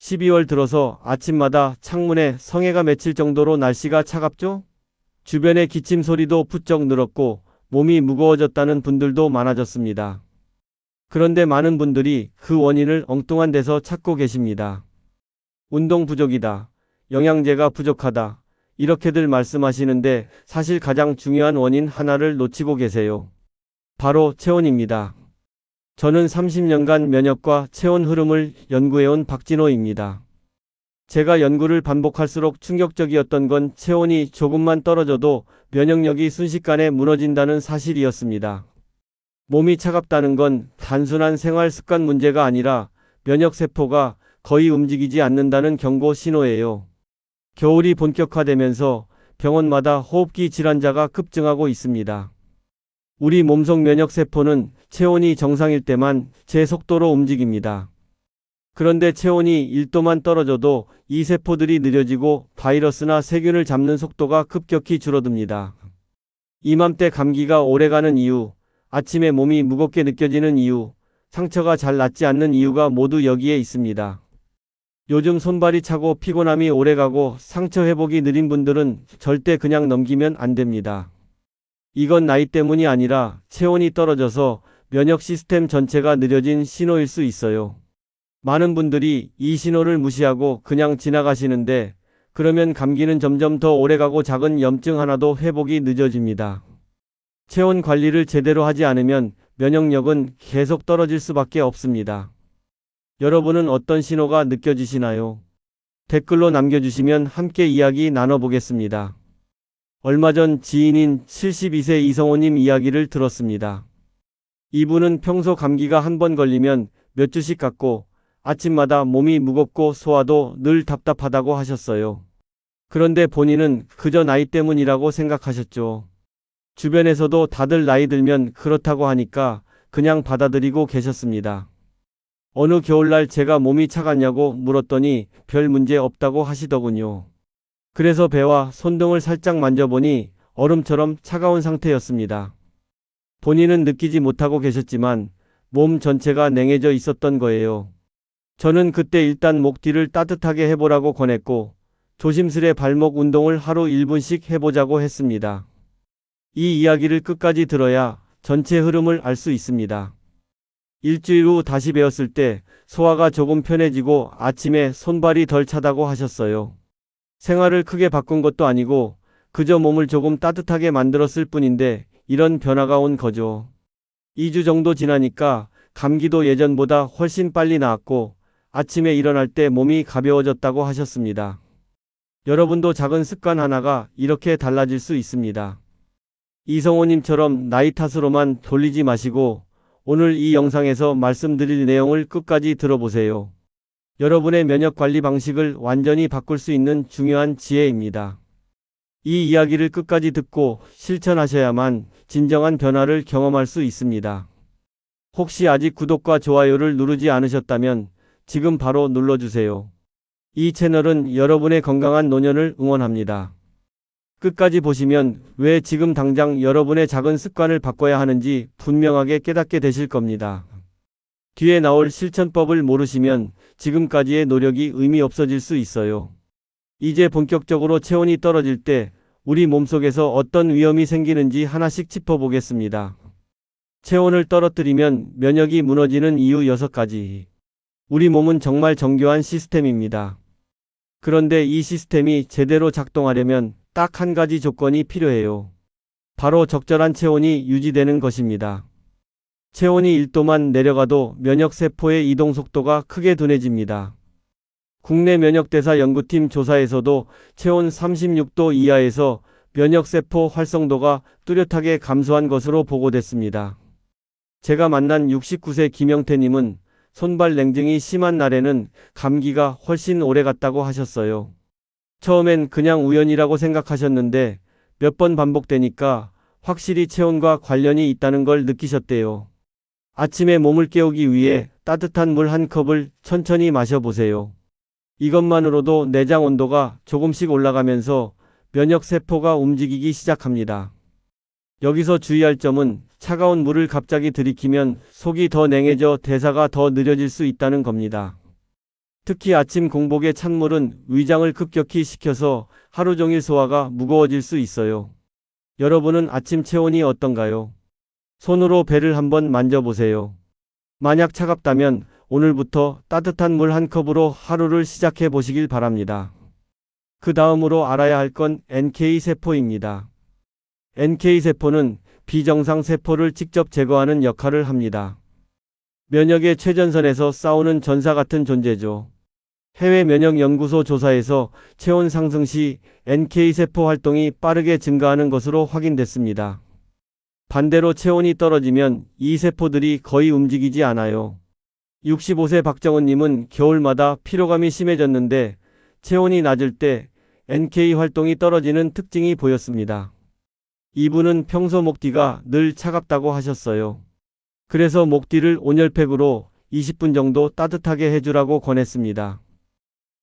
12월 들어서 아침마다 창문에 성에가 맺힐 정도로 날씨가 차갑죠? 주변의 기침 소리도 부쩍 늘었고 몸이 무거워졌다는 분들도 많아졌습니다. 그런데 많은 분들이 그 원인을 엉뚱한 데서 찾고 계십니다. 운동 부족이다. 영양제가 부족하다. 이렇게들 말씀하시는데 사실 가장 중요한 원인 하나를 놓치고 계세요. 바로 체온입니다. 저는 30년간 면역과 체온 흐름을 연구해온 박진호입니다. 제가 연구를 반복할수록 충격적이었던 건 체온이 조금만 떨어져도 면역력이 순식간에 무너진다는 사실이었습니다. 몸이 차갑다는 건 단순한 생활 습관 문제가 아니라 면역세포가 거의 움직이지 않는다는 경고 신호예요. 겨울이 본격화되면서 병원마다 호흡기 질환자가 급증하고 있습니다. 우리 몸속 면역세포는 체온이 정상일 때만 제 속도로 움직입니다. 그런데 체온이 1도만 떨어져도 이 세포들이 느려지고 바이러스나 세균을 잡는 속도가 급격히 줄어듭니다. 이맘때 감기가 오래가는 이유, 아침에 몸이 무겁게 느껴지는 이유, 상처가 잘 낫지 않는 이유가 모두 여기에 있습니다. 요즘 손발이 차고 피곤함이 오래가고 상처 회복이 느린 분들은 절대 그냥 넘기면 안 됩니다. 이건 나이 때문이 아니라 체온이 떨어져서 면역 시스템 전체가 느려진 신호일 수 있어요. 많은 분들이 이 신호를 무시하고 그냥 지나가시는데 그러면 감기는 점점 더 오래가고 작은 염증 하나도 회복이 늦어집니다. 체온 관리를 제대로 하지 않으면 면역력은 계속 떨어질 수밖에 없습니다. 여러분은 어떤 신호가 느껴지시나요? 댓글로 남겨주시면 함께 이야기 나눠보겠습니다. 얼마 전 지인인 72세 이성호님 이야기를 들었습니다. 이분은 평소 감기가 한 번 걸리면 몇 주씩 갔고 아침마다 몸이 무겁고 소화도 늘 답답하다고 하셨어요. 그런데 본인은 그저 나이 때문이라고 생각하셨죠. 주변에서도 다들 나이 들면 그렇다고 하니까 그냥 받아들이고 계셨습니다. 어느 겨울날 제가 몸이 차갑냐고 물었더니 별 문제 없다고 하시더군요. 그래서 배와 손등을 살짝 만져보니 얼음처럼 차가운 상태였습니다. 본인은 느끼지 못하고 계셨지만 몸 전체가 냉해져 있었던 거예요. 저는 그때 일단 목 뒤를 따뜻하게 해보라고 권했고 조심스레 발목 운동을 하루 1분씩 해보자고 했습니다. 이 이야기를 끝까지 들어야 전체 흐름을 알 수 있습니다. 일주일 후 다시 배웠을 때 소화가 조금 편해지고 아침에 손발이 덜 차다고 하셨어요. 생활을 크게 바꾼 것도 아니고 그저 몸을 조금 따뜻하게 만들었을 뿐인데 이런 변화가 온 거죠. 2주 정도 지나니까 감기도 예전보다 훨씬 빨리 나았고 아침에 일어날 때 몸이 가벼워졌다고 하셨습니다. 여러분도 작은 습관 하나가 이렇게 달라질 수 있습니다. 이성호님처럼 나이 탓으로만 돌리지 마시고 오늘 이 영상에서 말씀드릴 내용을 끝까지 들어보세요. 여러분의 면역 관리 방식을 완전히 바꿀 수 있는 중요한 지혜입니다. 이 이야기를 끝까지 듣고 실천하셔야만 진정한 변화를 경험할 수 있습니다. 혹시 아직 구독과 좋아요를 누르지 않으셨다면 지금 바로 눌러주세요. 이 채널은 여러분의 건강한 노년을 응원합니다. 끝까지 보시면 왜 지금 당장 여러분의 작은 습관을 바꿔야 하는지 분명하게 깨닫게 되실 겁니다. 뒤에 나올 실천법을 모르시면 지금까지의 노력이 의미 없어질 수 있어요. 이제 본격적으로 체온이 떨어질 때 우리 몸속에서 어떤 위험이 생기는지 하나씩 짚어보겠습니다. 체온을 떨어뜨리면 면역이 무너지는 이유 6가지. 우리 몸은 정말 정교한 시스템입니다. 그런데 이 시스템이 제대로 작동하려면 딱 한 가지 조건이 필요해요. 바로 적절한 체온이 유지되는 것입니다. 체온이 1도만 내려가도 면역세포의 이동 속도가 크게 둔해집니다. 국내 면역대사 연구팀 조사에서도 체온 36도 이하에서 면역세포 활성도가 뚜렷하게 감소한 것으로 보고됐습니다. 제가 만난 69세 김영태님은 손발 냉증이 심한 날에는 감기가 훨씬 오래 갔다고 하셨어요. 처음엔 그냥 우연이라고 생각하셨는데 몇 번 반복되니까 확실히 체온과 관련이 있다는 걸 느끼셨대요. 아침에 몸을 깨우기 위해 따뜻한 물 한 컵을 천천히 마셔보세요. 이것만으로도 내장 온도가 조금씩 올라가면서 면역세포가 움직이기 시작합니다. 여기서 주의할 점은 차가운 물을 갑자기 들이키면 속이 더 냉해져 대사가 더 느려질 수 있다는 겁니다. 특히 아침 공복의 찬물은 위장을 급격히 식혀서 하루 종일 소화가 무거워질 수 있어요. 여러분은 아침 체온이 어떤가요? 손으로 배를 한번 만져보세요. 만약 차갑다면 오늘부터 따뜻한 물 한 컵으로 하루를 시작해 보시길 바랍니다. 그 다음으로 알아야 할 건 NK세포입니다. NK세포는 비정상 세포를 직접 제거하는 역할을 합니다. 면역의 최전선에서 싸우는 전사 같은 존재죠. 해외 면역연구소 조사에서 체온 상승 시 NK세포 활동이 빠르게 증가하는 것으로 확인됐습니다. 반대로 체온이 떨어지면 이 세포들이 거의 움직이지 않아요. 65세 박정은님은 겨울마다 피로감이 심해졌는데 체온이 낮을 때 NK 활동이 떨어지는 특징이 보였습니다. 이분은 평소 목뒤가 늘 차갑다고 하셨어요. 그래서 목뒤를 온열팩으로 20분 정도 따뜻하게 해주라고 권했습니다.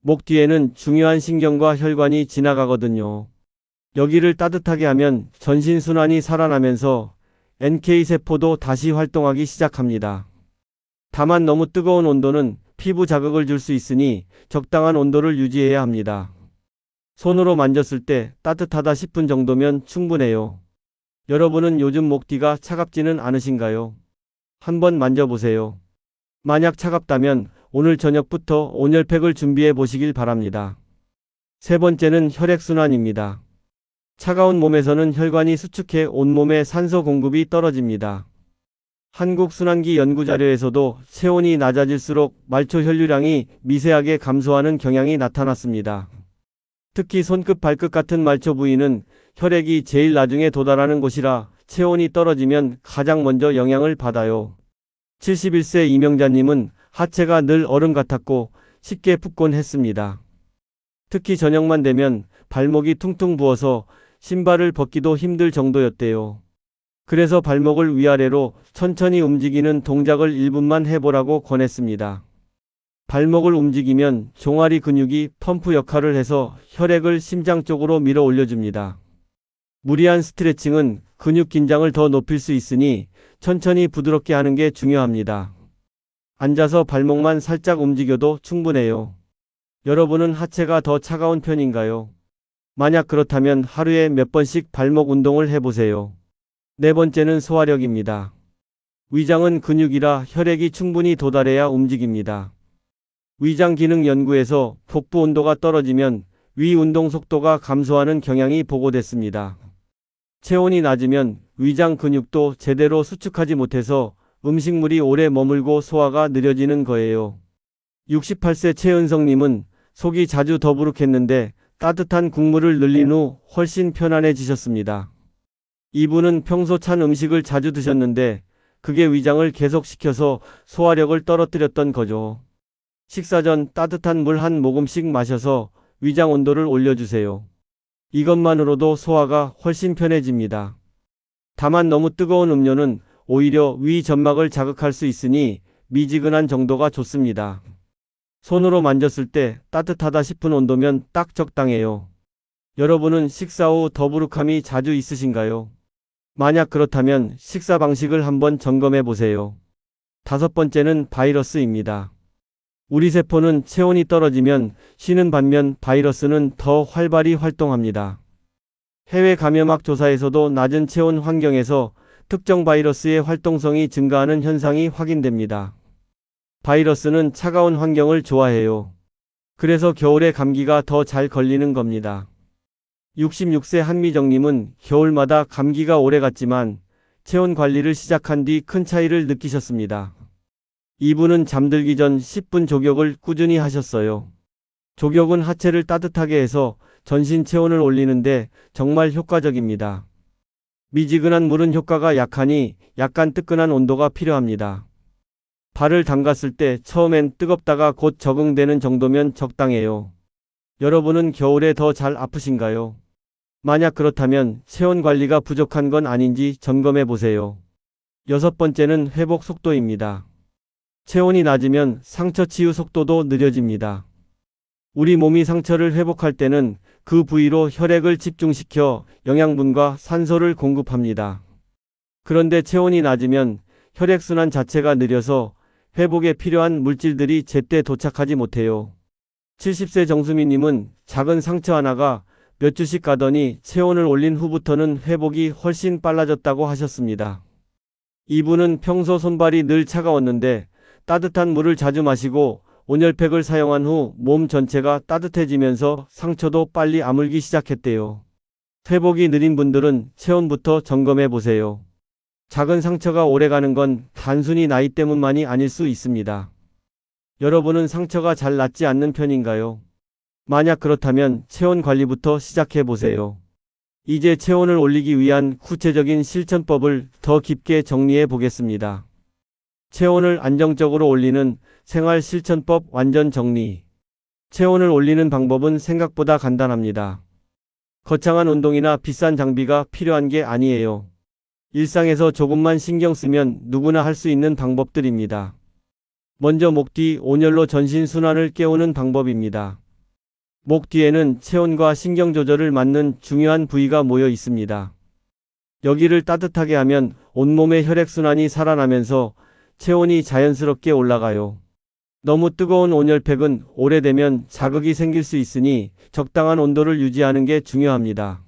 목 뒤에는 중요한 신경과 혈관이 지나가거든요. 여기를 따뜻하게 하면 전신순환이 살아나면서 NK세포도 다시 활동하기 시작합니다. 다만 너무 뜨거운 온도는 피부 자극을 줄 수 있으니 적당한 온도를 유지해야 합니다. 손으로 만졌을 때 따뜻하다 10분 정도면 충분해요. 여러분은 요즘 목뒤가 차갑지는 않으신가요? 한번 만져보세요. 만약 차갑다면 오늘 저녁부터 온열팩을 준비해 보시길 바랍니다. 세 번째는 혈액순환입니다. 차가운 몸에서는 혈관이 수축해 온몸에 산소 공급이 떨어집니다. 한국순환기 연구자료에서도 체온이 낮아질수록 말초 혈류량이 미세하게 감소하는 경향이 나타났습니다. 특히 손끝 발끝 같은 말초 부위는 혈액이 제일 나중에 도달하는 곳이라 체온이 떨어지면 가장 먼저 영향을 받아요. 71세 이명자님은 하체가 늘 얼음 같았고 쉽게 붓곤 했습니다. 특히 저녁만 되면 발목이 퉁퉁 부어서 신발을 벗기도 힘들 정도였대요. 그래서 발목을 위아래로 천천히 움직이는 동작을 1분만 해보라고 권했습니다. 발목을 움직이면 종아리 근육이 펌프 역할을 해서 혈액을 심장 쪽으로 밀어 올려줍니다. 무리한 스트레칭은 근육 긴장을 더 높일 수 있으니 천천히 부드럽게 하는 게 중요합니다. 앉아서 발목만 살짝 움직여도 충분해요. 여러분은 하체가 더 차가운 편인가요? 만약 그렇다면 하루에 몇 번씩 발목 운동을 해보세요. 네 번째는 소화력입니다. 위장은 근육이라 혈액이 충분히 도달해야 움직입니다. 위장 기능 연구에서 복부 온도가 떨어지면 위 운동 속도가 감소하는 경향이 보고됐습니다. 체온이 낮으면 위장 근육도 제대로 수축하지 못해서 음식물이 오래 머물고 소화가 느려지는 거예요. 68세 최은성님은 속이 자주 더부룩했는데 따뜻한 국물을 늘린 후 훨씬 편안해지셨습니다. 이분은 평소 찬 음식을 자주 드셨는데 그게 위장을 계속시켜서 소화력을 떨어뜨렸던 거죠. 식사 전 따뜻한 물 한 모금씩 마셔서 위장 온도를 올려주세요. 이것만으로도 소화가 훨씬 편해집니다. 다만 너무 뜨거운 음료는 오히려 위 점막을 자극할 수 있으니 미지근한 정도가 좋습니다. 손으로 만졌을 때 따뜻하다 싶은 온도면 딱 적당해요. 여러분은 식사 후 더부룩함이 자주 있으신가요? 만약 그렇다면 식사 방식을 한번 점검해 보세요. 다섯 번째는 바이러스입니다. 우리 세포는 체온이 떨어지면 쉬는 반면 바이러스는 더 활발히 활동합니다. 해외 감염학 조사에서도 낮은 체온 환경에서 특정 바이러스의 활동성이 증가하는 현상이 확인됩니다. 바이러스는 차가운 환경을 좋아해요. 그래서 겨울에 감기가 더 잘 걸리는 겁니다. 66세 한미정님은 겨울마다 감기가 오래 갔지만 체온 관리를 시작한 뒤 큰 차이를 느끼셨습니다. 이분은 잠들기 전 10분 조격을 꾸준히 하셨어요. 조격은 하체를 따뜻하게 해서 전신 체온을 올리는데 정말 효과적입니다. 미지근한 물은 효과가 약하니 약간 뜨끈한 온도가 필요합니다. 발을 담갔을 때 처음엔 뜨겁다가 곧 적응되는 정도면 적당해요. 여러분은 겨울에 더 잘 아프신가요? 만약 그렇다면 체온 관리가 부족한 건 아닌지 점검해 보세요. 여섯 번째는 회복 속도입니다. 체온이 낮으면 상처 치유 속도도 느려집니다. 우리 몸이 상처를 회복할 때는 그 부위로 혈액을 집중시켜 영양분과 산소를 공급합니다. 그런데 체온이 낮으면 혈액순환 자체가 느려서 회복에 필요한 물질들이 제때 도착하지 못해요. 70세 정수미님은 작은 상처 하나가 몇 주씩 가더니 체온을 올린 후부터는 회복이 훨씬 빨라졌다고 하셨습니다. 이분은 평소 손발이 늘 차가웠는데 따뜻한 물을 자주 마시고 온열팩을 사용한 후 몸 전체가 따뜻해지면서 상처도 빨리 아물기 시작했대요. 회복이 느린 분들은 체온부터 점검해 보세요. 작은 상처가 오래가는 건 단순히 나이 때문만이 아닐 수 있습니다. 여러분은 상처가 잘 낫지 않는 편인가요? 만약 그렇다면 체온 관리부터 시작해 보세요. 이제 체온을 올리기 위한 구체적인 실천법을 더 깊게 정리해 보겠습니다. 체온을 안정적으로 올리는 생활 실천법 완전 정리. 체온을 올리는 방법은 생각보다 간단합니다. 거창한 운동이나 비싼 장비가 필요한 게 아니에요. 일상에서 조금만 신경 쓰면 누구나 할 수 있는 방법들입니다. 먼저 목 뒤 온열로 전신 순환을 깨우는 방법입니다. 목 뒤에는 체온과 신경 조절을 맡는 중요한 부위가 모여 있습니다. 여기를 따뜻하게 하면 온몸의 혈액순환이 살아나면서 체온이 자연스럽게 올라가요. 너무 뜨거운 온열팩은 오래되면 자극이 생길 수 있으니 적당한 온도를 유지하는 게 중요합니다.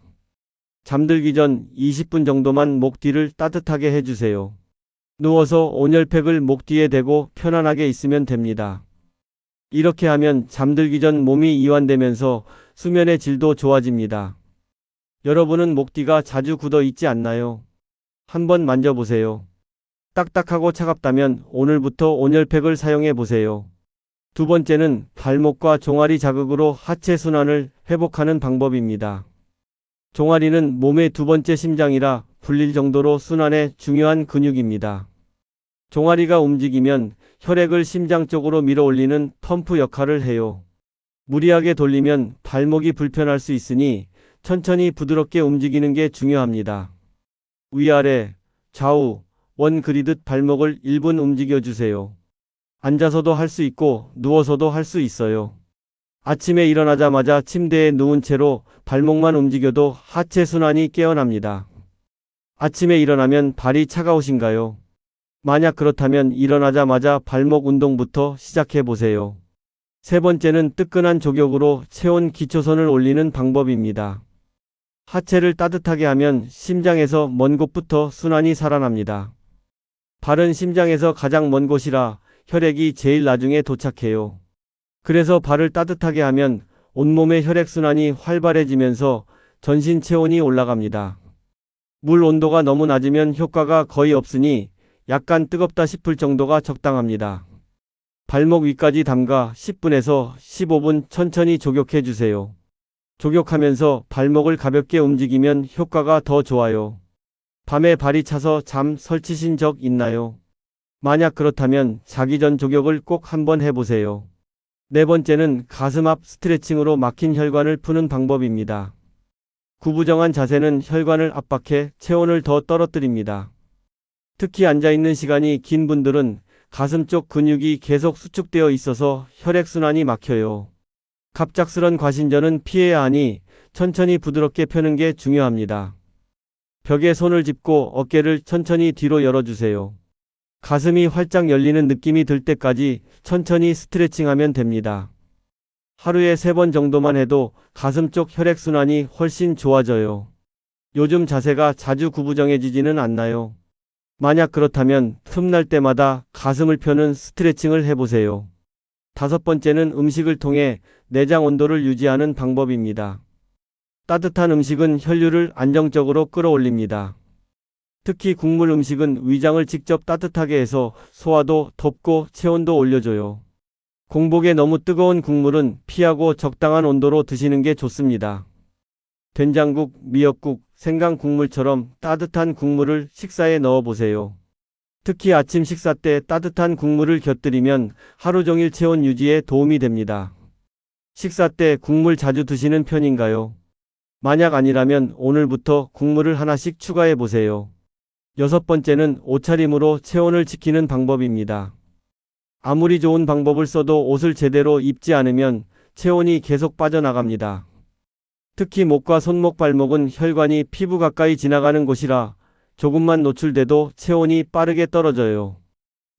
잠들기 전 20분 정도만 목 뒤를 따뜻하게 해주세요. 누워서 온열팩을 목 뒤에 대고 편안하게 있으면 됩니다. 이렇게 하면 잠들기 전 몸이 이완되면서 수면의 질도 좋아집니다. 여러분은 목 뒤가 자주 굳어 있지 않나요? 한번 만져보세요. 딱딱하고 차갑다면 오늘부터 온열팩을 사용해 보세요. 두 번째는 발목과 종아리 자극으로 하체 순환을 회복하는 방법입니다. 종아리는 몸의 두 번째 심장이라 불릴 정도로 순환에 중요한 근육입니다. 종아리가 움직이면 혈액을 심장 쪽으로 밀어 올리는 펌프 역할을 해요. 무리하게 돌리면 발목이 불편할 수 있으니 천천히 부드럽게 움직이는 게 중요합니다. 위아래, 좌우, 원 그리듯 발목을 1분 움직여주세요. 앉아서도 할 수 있고 누워서도 할 수 있어요. 아침에 일어나자마자 침대에 누운 채로 발목만 움직여도 하체 순환이 깨어납니다. 아침에 일어나면 발이 차가우신가요? 만약 그렇다면 일어나자마자 발목 운동부터 시작해 보세요. 세 번째는 뜨끈한 족욕으로 체온 기초선을 올리는 방법입니다. 하체를 따뜻하게 하면 심장에서 먼 곳부터 순환이 살아납니다. 발은 심장에서 가장 먼 곳이라 혈액이 제일 나중에 도착해요. 그래서 발을 따뜻하게 하면 온몸의 혈액순환이 활발해지면서 전신 체온이 올라갑니다. 물 온도가 너무 낮으면 효과가 거의 없으니 약간 뜨겁다 싶을 정도가 적당합니다. 발목 위까지 담가 10분에서 15분 천천히 족욕해 주세요. 족욕하면서 발목을 가볍게 움직이면 효과가 더 좋아요. 밤에 발이 차서 잠 설치신 적 있나요? 만약 그렇다면 자기 전 족욕을 꼭 한번 해보세요. 네 번째는 가슴 앞 스트레칭으로 막힌 혈관을 푸는 방법입니다. 구부정한 자세는 혈관을 압박해 체온을 더 떨어뜨립니다. 특히 앉아있는 시간이 긴 분들은 가슴 쪽 근육이 계속 수축되어 있어서 혈액순환이 막혀요. 갑작스런 과신전은 피해야 하니 천천히 부드럽게 펴는 게 중요합니다. 벽에 손을 짚고 어깨를 천천히 뒤로 열어주세요. 가슴이 활짝 열리는 느낌이 들 때까지 천천히 스트레칭하면 됩니다. 하루에 3번 정도만 해도 가슴 쪽 혈액순환이 훨씬 좋아져요. 요즘 자세가 자주 구부정해지지는 않나요? 만약 그렇다면 틈날 때마다 가슴을 펴는 스트레칭을 해보세요. 다섯 번째는 음식을 통해 내장 온도를 유지하는 방법입니다. 따뜻한 음식은 혈류를 안정적으로 끌어올립니다. 특히 국물 음식은 위장을 직접 따뜻하게 해서 소화도 돕고 체온도 올려줘요. 공복에 너무 뜨거운 국물은 피하고 적당한 온도로 드시는 게 좋습니다. 된장국, 미역국, 생강 국물처럼 따뜻한 국물을 식사에 넣어보세요. 특히 아침 식사 때 따뜻한 국물을 곁들이면 하루 종일 체온 유지에 도움이 됩니다. 식사 때 국물 자주 드시는 편인가요? 만약 아니라면 오늘부터 국물을 하나씩 추가해 보세요. 여섯 번째는 옷차림으로 체온을 지키는 방법입니다. 아무리 좋은 방법을 써도 옷을 제대로 입지 않으면 체온이 계속 빠져나갑니다. 특히 목과 손목, 발목은 혈관이 피부 가까이 지나가는 곳이라 조금만 노출돼도 체온이 빠르게 떨어져요.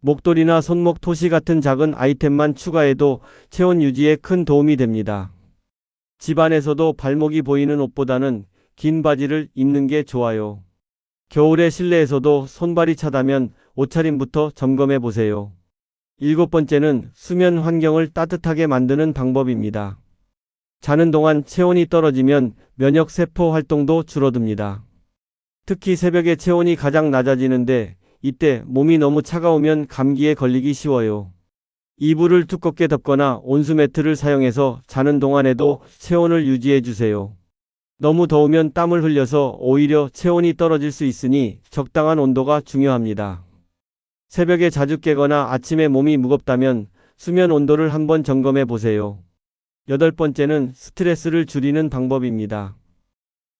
목도리나 손목 토시 같은 작은 아이템만 추가해도 체온 유지에 큰 도움이 됩니다. 집안에서도 발목이 보이는 옷보다는 긴 바지를 입는 게 좋아요. 겨울에 실내에서도 손발이 차다면 옷차림부터 점검해 보세요. 7번째는 수면 환경을 따뜻하게 만드는 방법입니다. 자는 동안 체온이 떨어지면 면역 세포 활동도 줄어듭니다. 특히 새벽에 체온이 가장 낮아지는데 이때 몸이 너무 차가우면 감기에 걸리기 쉬워요. 이불을 두껍게 덮거나 온수 매트를 사용해서 자는 동안에도 체온을 유지해 주세요. 너무 더우면 땀을 흘려서 오히려 체온이 떨어질 수 있으니 적당한 온도가 중요합니다. 새벽에 자주 깨거나 아침에 몸이 무겁다면 수면 온도를 한번 점검해 보세요. 8번째는 스트레스를 줄이는 방법입니다.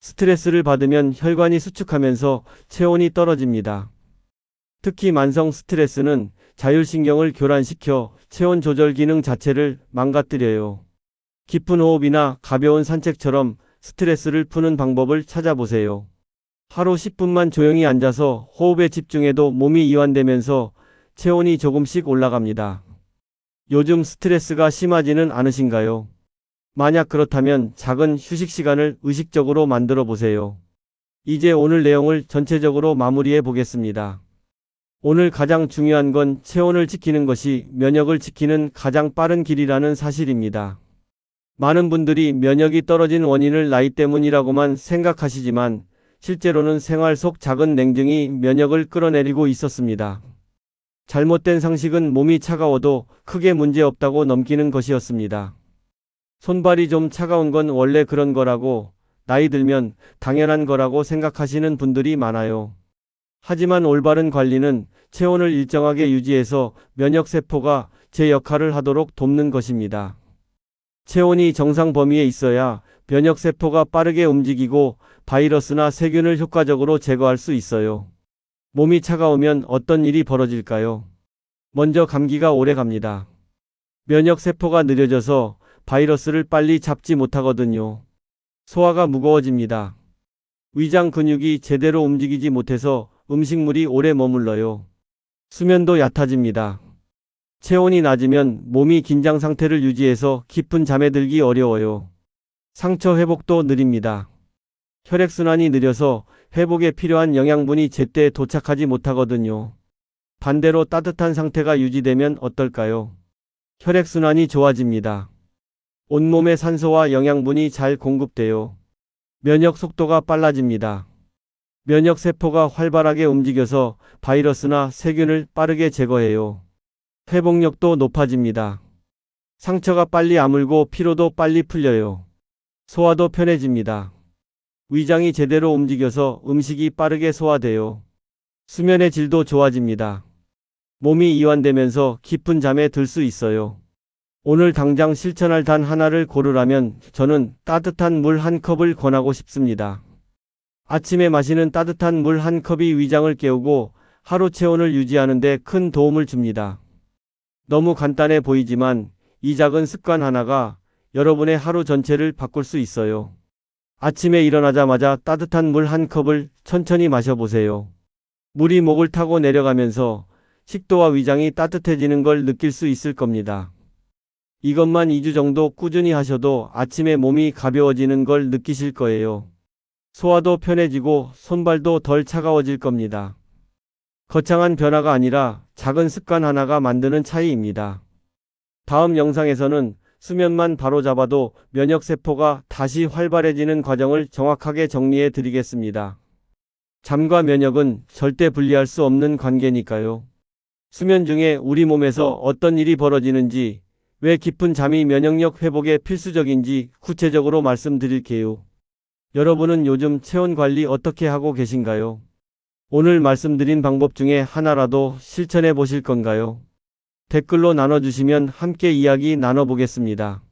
스트레스를 받으면 혈관이 수축하면서 체온이 떨어집니다. 특히 만성 스트레스는 자율신경을 교란시켜 체온 조절 기능 자체를 망가뜨려요. 깊은 호흡이나 가벼운 산책처럼 스트레스를 푸는 방법을 찾아보세요. 하루 10분만 조용히 앉아서 호흡에 집중해도 몸이 이완되면서 체온이 조금씩 올라갑니다. 요즘 스트레스가 심하지는 않으신가요? 만약 그렇다면 작은 휴식 시간을 의식적으로 만들어 보세요. 이제 오늘 내용을 전체적으로 마무리해 보겠습니다. 오늘 가장 중요한 건 체온을 지키는 것이 면역을 지키는 가장 빠른 길이라는 사실입니다. 많은 분들이 면역이 떨어진 원인을 나이 때문이라고만 생각하시지만 실제로는 생활 속 작은 냉증이 면역을 끌어내리고 있었습니다. 잘못된 상식은 몸이 차가워도 크게 문제없다고 넘기는 것이었습니다. 손발이 좀 차가운 건 원래 그런 거라고, 나이 들면 당연한 거라고 생각하시는 분들이 많아요. 하지만 올바른 관리는 체온을 일정하게 유지해서 면역세포가 제 역할을 하도록 돕는 것입니다. 체온이 정상 범위에 있어야 면역세포가 빠르게 움직이고 바이러스나 세균을 효과적으로 제거할 수 있어요. 몸이 차가우면 어떤 일이 벌어질까요? 먼저 감기가 오래 갑니다. 면역세포가 느려져서 바이러스를 빨리 잡지 못하거든요. 소화가 무거워집니다. 위장 근육이 제대로 움직이지 못해서 음식물이 오래 머물러요. 수면도 얕아집니다. 체온이 낮으면 몸이 긴장 상태를 유지해서 깊은 잠에 들기 어려워요. 상처 회복도 느립니다. 혈액순환이 느려서 회복에 필요한 영양분이 제때 도착하지 못하거든요. 반대로 따뜻한 상태가 유지되면 어떨까요? 혈액순환이 좋아집니다. 온몸에 산소와 영양분이 잘 공급돼요. 면역 속도가 빨라집니다. 면역세포가 활발하게 움직여서 바이러스나 세균을 빠르게 제거해요. 회복력도 높아집니다. 상처가 빨리 아물고 피로도 빨리 풀려요. 소화도 편해집니다. 위장이 제대로 움직여서 음식이 빠르게 소화돼요. 수면의 질도 좋아집니다. 몸이 이완되면서 깊은 잠에 들 수 있어요. 오늘 당장 실천할 단 하나를 고르라면 저는 따뜻한 물 한 컵을 권하고 싶습니다. 아침에 마시는 따뜻한 물 한 컵이 위장을 깨우고 하루 체온을 유지하는 데 큰 도움을 줍니다. 너무 간단해 보이지만 이 작은 습관 하나가 여러분의 하루 전체를 바꿀 수 있어요. 아침에 일어나자마자 따뜻한 물 한 컵을 천천히 마셔보세요. 물이 목을 타고 내려가면서 식도와 위장이 따뜻해지는 걸 느낄 수 있을 겁니다. 이것만 2주 정도 꾸준히 하셔도 아침에 몸이 가벼워지는 걸 느끼실 거예요. 소화도 편해지고 손발도 덜 차가워질 겁니다. 거창한 변화가 아니라 작은 습관 하나가 만드는 차이입니다. 다음 영상에서는 수면만 바로잡아도 면역세포가 다시 활발해지는 과정을 정확하게 정리해 드리겠습니다. 잠과 면역은 절대 분리할 수 없는 관계니까요. 수면 중에 우리 몸에서 어떤 일이 벌어지는지, 왜 깊은 잠이 면역력 회복에 필수적인지 구체적으로 말씀드릴게요. 여러분은 요즘 체온 관리 어떻게 하고 계신가요? 오늘 말씀드린 방법 중에 하나라도 실천해 보실 건가요? 댓글로 나눠주시면 함께 이야기 나눠보겠습니다.